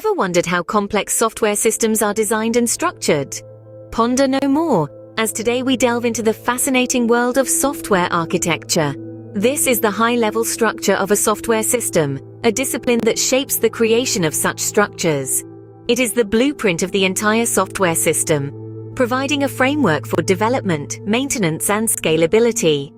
Ever wondered how complex software systems are designed and structured? Ponder no more, as today we delve into the fascinating world of software architecture. This is the high-level structure of a software system, a discipline that shapes the creation of such structures. It is the blueprint of the entire software system, providing a framework for development, maintenance, and scalability.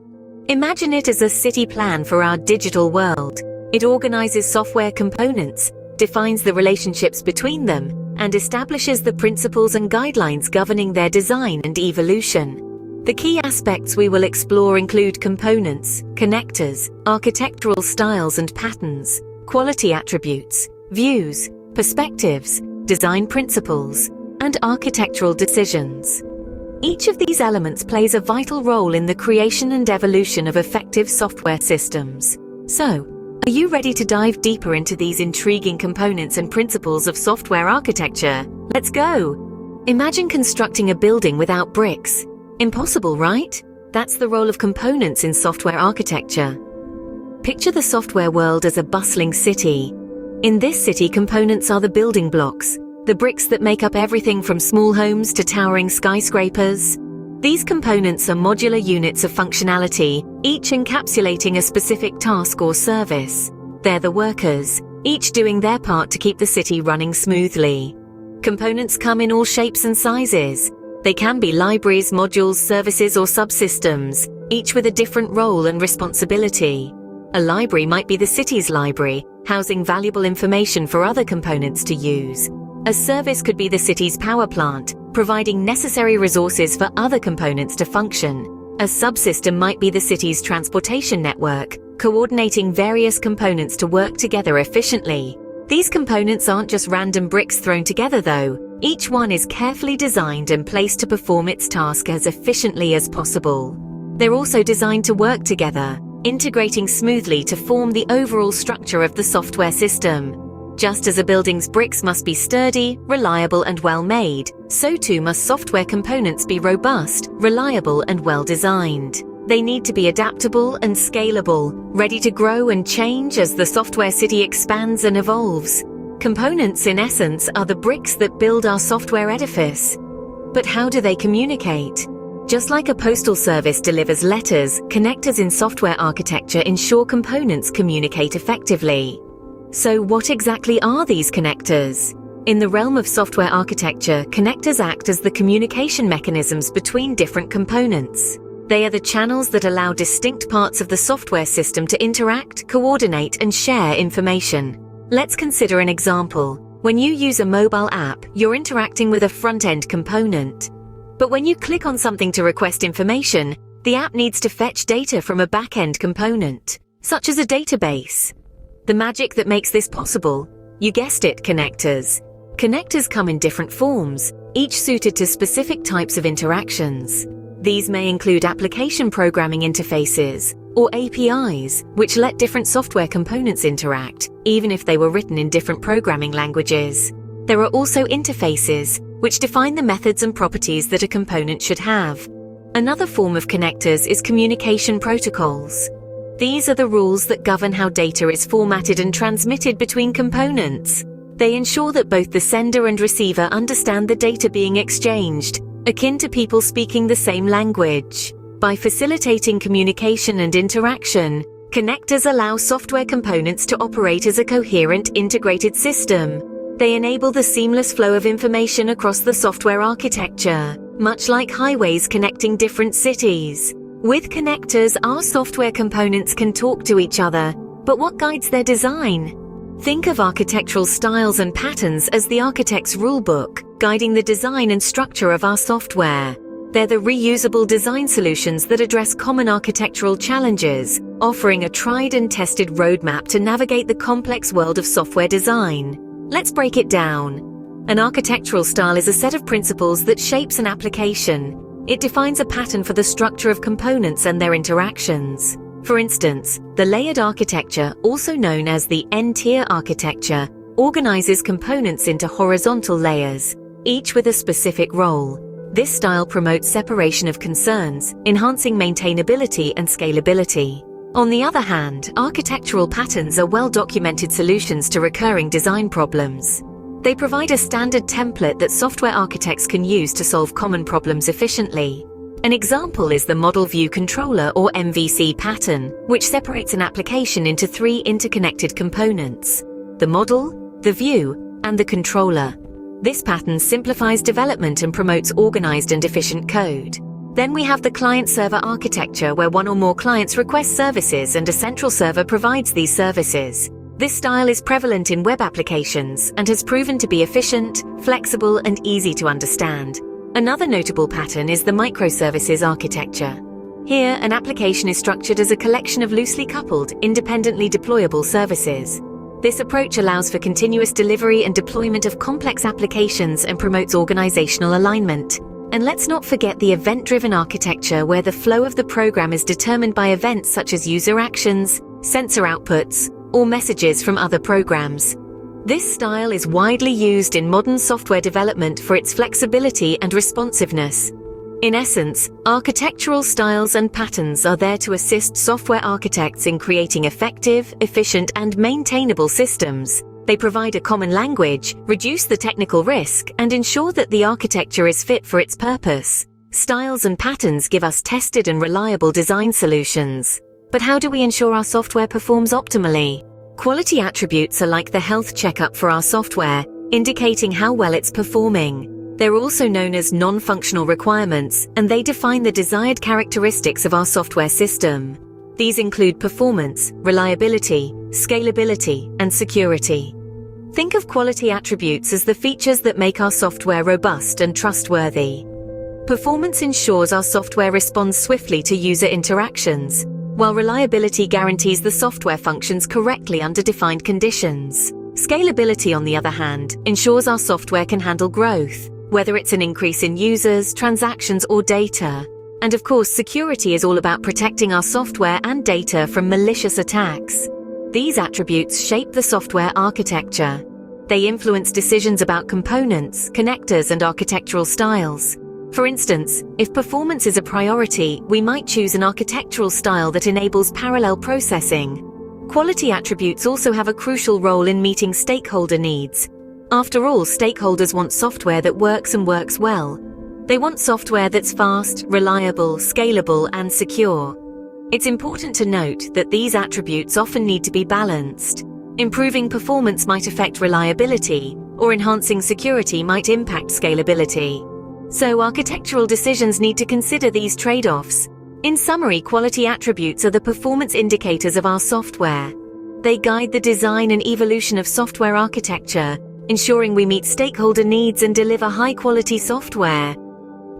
Imagine it as a city plan for our digital world. It organizes software components, defines the relationships between them, and establishes the principles and guidelines governing their design and evolution. The key aspects we will explore include components, connectors, architectural styles and patterns, quality attributes, views, perspectives, design principles, and architectural decisions. Each of these elements plays a vital role in the creation and evolution of effective software systems. So, are you ready to dive deeper into these intriguing components and principles of software architecture? Let's go! Imagine constructing a building without bricks. Impossible, right? That's the role of components in software architecture. Picture the software world as a bustling city. In this city, components are the building blocks, the bricks that make up everything from small homes to towering skyscrapers. These components are modular units of functionality, each encapsulating a specific task or service. They're the workers, each doing their part to keep the city running smoothly. Components come in all shapes and sizes. They can be libraries, modules, services, or subsystems, each with a different role and responsibility. A library might be the city's library, housing valuable information for other components to use. A service could be the city's power plant, providing necessary resources for other components to function. A subsystem might be the city's transportation network, coordinating various components to work together efficiently. These components aren't just random bricks thrown together though. Each one is carefully designed and placed to perform its task as efficiently as possible. They're also designed to work together, integrating smoothly to form the overall structure of the software system. Just as a building's bricks must be sturdy, reliable, and well-made, so too must software components be robust, reliable, and well-designed. They need to be adaptable and scalable, ready to grow and change as the software city expands and evolves. Components, in essence, are the bricks that build our software edifice. But how do they communicate? Just like a postal service delivers letters, connectors in software architecture ensure components communicate effectively. So what exactly are these connectors? In the realm of software architecture, connectors act as the communication mechanisms between different components. They are the channels that allow distinct parts of the software system to interact, coordinate, and share information. Let's consider an example. When you use a mobile app, you're interacting with a front-end component. But when you click on something to request information, the app needs to fetch data from a back-end component, such as a database. The magic that makes this possible, you guessed it, connectors. Connectors come in different forms, each suited to specific types of interactions. These may include application programming interfaces, or APIs, which let different software components interact, even if they were written in different programming languages. There are also interfaces, which define the methods and properties that a component should have. Another form of connectors is communication protocols. These are the rules that govern how data is formatted and transmitted between components. They ensure that both the sender and receiver understand the data being exchanged, akin to people speaking the same language. By facilitating communication and interaction, connectors allow software components to operate as a coherent, integrated system. They enable the seamless flow of information across the software architecture, much like highways connecting different cities. With connectors, our software components can talk to each other, but what guides their design? Think of architectural styles and patterns as the architect's rulebook, guiding the design and structure of our software. They're the reusable design solutions that address common architectural challenges, offering a tried and tested roadmap to navigate the complex world of software design. Let's break it down. An architectural style is a set of principles that shapes an application. It defines a pattern for the structure of components and their interactions. For instance, the layered architecture, also known as the N-tier architecture, organizes components into horizontal layers, each with a specific role. This style promotes separation of concerns, enhancing maintainability and scalability. On the other hand, architectural patterns are well-documented solutions to recurring design problems. They provide a standard template that software architects can use to solve common problems efficiently. An example is the Model View Controller or MVC pattern, which separates an application into 3 interconnected components: the model, the view, and the controller. This pattern simplifies development and promotes organized and efficient code. Then we have the client-server architecture, where one or more clients request services and a central server provides these services. This style is prevalent in web applications and has proven to be efficient, flexible, and easy to understand. Another notable pattern is the microservices architecture. Here, an application is structured as a collection of loosely coupled, independently deployable services. This approach allows for continuous delivery and deployment of complex applications and promotes organizational alignment. And let's not forget the event-driven architecture, where the flow of the program is determined by events such as user actions, sensor outputs, or messages from other programs. This style is widely used in modern software development for its flexibility and responsiveness. In essence, architectural styles and patterns are there to assist software architects in creating effective, efficient, and maintainable systems. They provide a common language, reduce the technical risk, and ensure that the architecture is fit for its purpose. Styles and patterns give us tested and reliable design solutions. But how do we ensure our software performs optimally? Quality attributes are like the health checkup for our software, indicating how well it's performing. They're also known as non-functional requirements, and they define the desired characteristics of our software system. These include performance, reliability, scalability, and security. Think of quality attributes as the features that make our software robust and trustworthy. Performance ensures our software responds swiftly to user interactions, while reliability guarantees the software functions correctly under defined conditions. Scalability, on the other hand, ensures our software can handle growth, whether it's an increase in users, transactions, or data. And of course, security is all about protecting our software and data from malicious attacks. These attributes shape the software architecture. They influence decisions about components, connectors, and architectural styles. For instance, if performance is a priority, we might choose an architectural style that enables parallel processing. Quality attributes also have a crucial role in meeting stakeholder needs. After all, stakeholders want software that works and works well. They want software that's fast, reliable, scalable, and secure. It's important to note that these attributes often need to be balanced. Improving performance might affect reliability, or enhancing security might impact scalability. So architectural decisions need to consider these trade-offs. In summary, quality attributes are the performance indicators of our software. They guide the design and evolution of software architecture, ensuring we meet stakeholder needs and deliver high-quality software.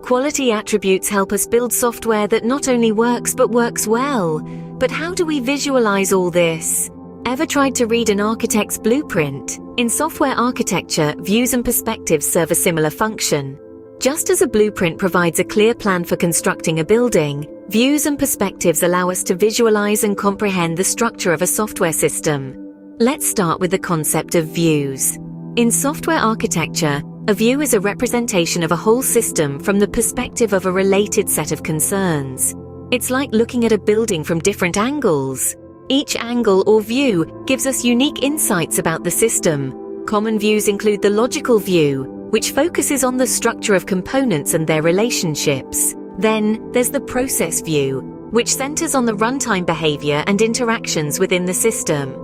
Quality attributes help us build software that not only works but works well. But how do we visualize all this? Ever tried to read an architect's blueprint? In software architecture, views and perspectives serve a similar function. Just as a blueprint provides a clear plan for constructing a building, views and perspectives allow us to visualize and comprehend the structure of a software system. Let's start with the concept of views. In software architecture, a view is a representation of a whole system from the perspective of a related set of concerns. It's like looking at a building from different angles. Each angle or view gives us unique insights about the system. Common views include the logical view, which focuses on the structure of components and their relationships. Then, there's the process view, which centers on the runtime behavior and interactions within the system.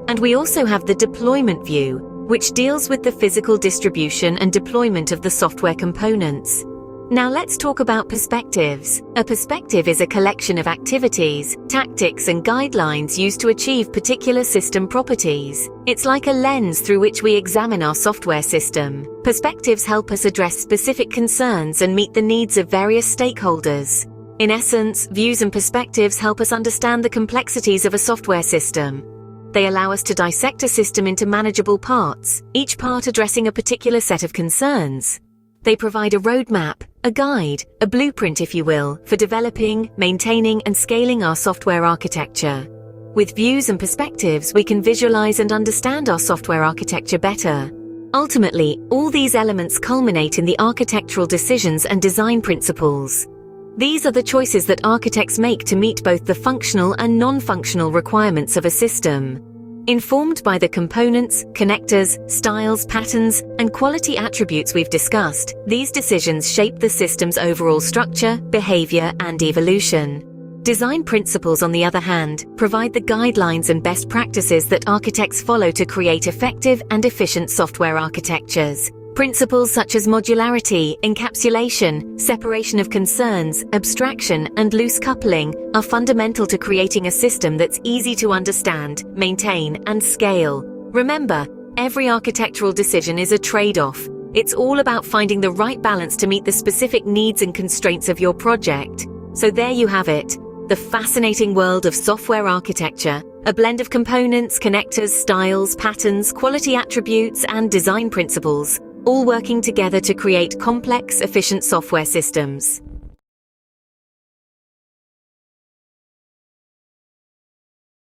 And we also have the deployment view, which deals with the physical distribution and deployment of the software components. Now let's talk about perspectives. A perspective is a collection of activities, tactics, and guidelines used to achieve particular system properties. It's like a lens through which we examine our software system. Perspectives help us address specific concerns and meet the needs of various stakeholders. In essence, views and perspectives help us understand the complexities of a software system. They allow us to dissect a system into manageable parts, each part addressing a particular set of concerns. They provide a roadmap, a guide, a blueprint, if you will, for developing, maintaining, and scaling our software architecture. With views and perspectives, we can visualize and understand our software architecture better. Ultimately, all these elements culminate in the architectural decisions and design principles. These are the choices that architects make to meet both the functional and non-functional requirements of a system. Informed by the components, connectors, styles, patterns, and quality attributes we've discussed, these decisions shape the system's overall structure, behavior, and evolution. Design principles, on the other hand, provide the guidelines and best practices that architects follow to create effective and efficient software architectures. Principles such as modularity, encapsulation, separation of concerns, abstraction, and loose coupling are fundamental to creating a system that's easy to understand, maintain, and scale. Remember, every architectural decision is a trade-off. It's all about finding the right balance to meet the specific needs and constraints of your project. So there you have it, the fascinating world of software architecture, a blend of components, connectors, styles, patterns, quality attributes, and design principles, all working together to create complex, efficient software systems.